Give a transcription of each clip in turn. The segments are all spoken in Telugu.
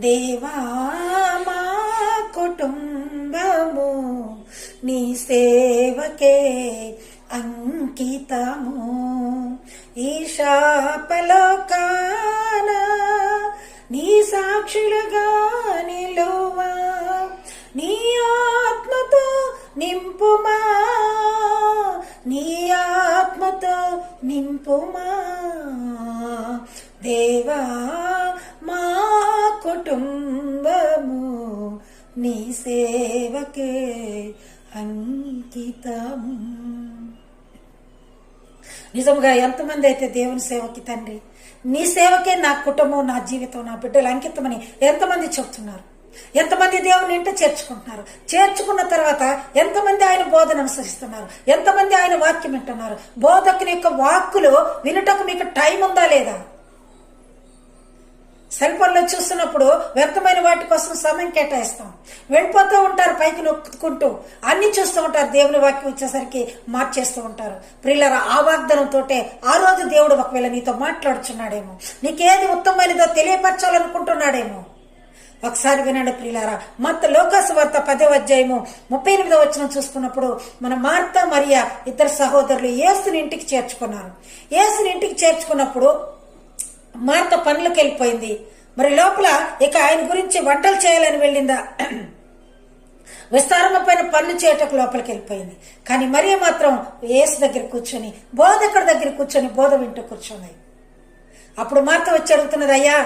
దేవా మా కుటుంబము నీ సేవకే అంకితము. ఈ శాపలోకాన నీ సాక్షులుగా నిలువా, నీ ఆత్మతో నింపుమా, నీ ఆత్మతో నింపుమా. దేవా మా కుటుంబము నీ సేవకే అంకితము. నిజంగా ఎంతమంది అయితే దేవుని సేవకి తండ్రి నీ సేవకే నా కుటుంబం, నా జీవితం, నా బిడ్డలు అంకితమని ఎంతమంది చెప్తున్నారు? ఎంతమంది దేవుని ఇంట చేర్చుకుంటున్నారు? చేర్చుకున్న తర్వాత ఎంతమంది ఆయన బోధన అనుసరిస్తున్నారు? ఎంతమంది ఆయన వాక్యం వింటున్నారు? బోధకుని యొక్క వాక్కులు వినుటకు మీకు టైం ఉందా లేదా? సెల్ ఫోన్లో చూస్తున్నప్పుడు వ్యర్థమైన వాటి కోసం సమయం కేటాయిస్తాం, వెళ్ళిపోతూ ఉంటారు పైకి నొక్కుకుంటూ, అన్ని చూస్తూ ఉంటారు. దేవుని వాక్యం వచ్చేసరికి మార్చేస్తూ ఉంటారు. ప్రియులారా, ఆ వాగ్దానంతో ఆ రోజు దేవుడు ఒకవేళ నీతో మాట్లాడుచున్నాడేమో, నీకేది ఉత్తమమైనదో తెలియపరచాలనుకుంటున్నాడేమో. ఒకసారి వినండి ప్రియులారా, లూకాసు వార్త 10వ అధ్యాయము 38వ వచనం చూసుకున్నప్పుడు మన మార్తా మరియా ఇద్దరు సహోదరులు యేసుని ఇంటికి చేర్చుకున్నారు. యేసుని ఇంటికి చేర్చుకున్నప్పుడు మార్త పనులకు వెళ్ళిపోయింది. మరి లోపల ఇక ఆయన గురించి వంటలు చేయాలని వెళ్ళిందా, విస్తారమైన పనులు చేయటకు లోపలికి వెళ్ళిపోయింది. కానీ మరియ మాత్రం యేసు దగ్గర కూర్చొని, బోధకుడి దగ్గర కూర్చొని బోధ వింటూ కూర్చుంది. అప్పుడు మార్త వచ్చి అడుగుతున్నది, అయ్యా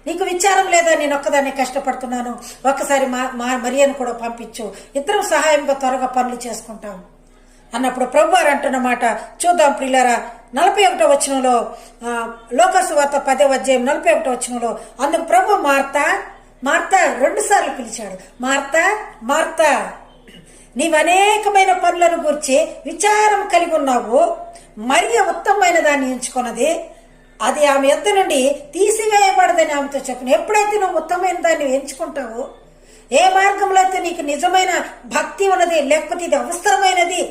నీకు విచారం లేదా? నేను ఒక్కదాన్ని కష్టపడుతున్నాను, ఒక్కసారి మరియను కూడా పంపించు, ఇద్దరం సహాయంగా త్వరగా పనులు చేసుకుంటాం అన్నప్పుడు ప్రభువారు అంటున్నమాట చూద్దాం ప్రియులారా. 41వ వచనంలో, లూకాసు వార్త 10వ అధ్యాయం 41వ వచనంలో, అందుకు ప్రభు మార్తా 2 సార్లు పిలిచాడు. మార్తా మార్తా, నీవు అనేకమైన పనులను గురించి విచారం కలిగి ఉన్నావు, మరియ ఉత్తమమైన దాన్ని ఎంచుకున్నది, అది ఆమె యొద్ద నుండి తీసివేయబడదని ఆమెతో చెప్పిన. ఎప్పుడైతే నువ్వు ఉత్తమమైన దాన్ని ఎంచుకుంటావో, ఏ మార్గంలో అయితే నీకు నిజమైన భక్తి ఉన్నది, లేకపోతే ఇది అవసరమైనది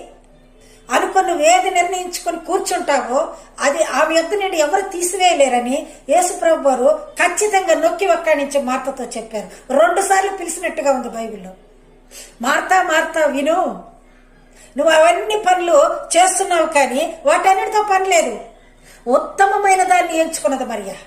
అనుకుని నువ్వు ఏది నిర్ణయించుకొని కూర్చుంటావో, అది ఆమె యొద్ద నుండి ఎవరు తీసివేయలేరని యేసుప్రభు వారు ఖచ్చితంగా నొక్కి ఒక్కడి నుంచి మార్తతో చెప్పారు. 2 సార్లు పిలిచినట్టుగా ఉంది బైబిల్లో. మార్తా మార్తా విను, నువ్వు అవన్నీ పనులు చేస్తున్నావు కానీ వాటన్నిటితో పని లేదు. ఉత్తమమైన దాన్ని ఎంచుకున్నది మరియా.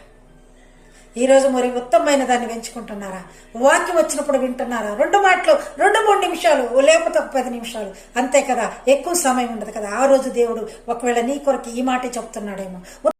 ఈరోజు మరి ఉత్తమమైన దాన్ని ఎంచుకుంటున్నారా? వాక్యం వచ్చినప్పుడు వింటున్నారా? 2 మాటలు 2-3 నిమిషాలు, లేకపోతే ఒక 10 నిమిషాలు, అంతే కదా, ఎక్కువ సమయం ఉండదు కదా. ఆ రోజు దేవుడు ఒకవేళ నీ కొరకు ఈ మాట చెప్తున్నాడేమో.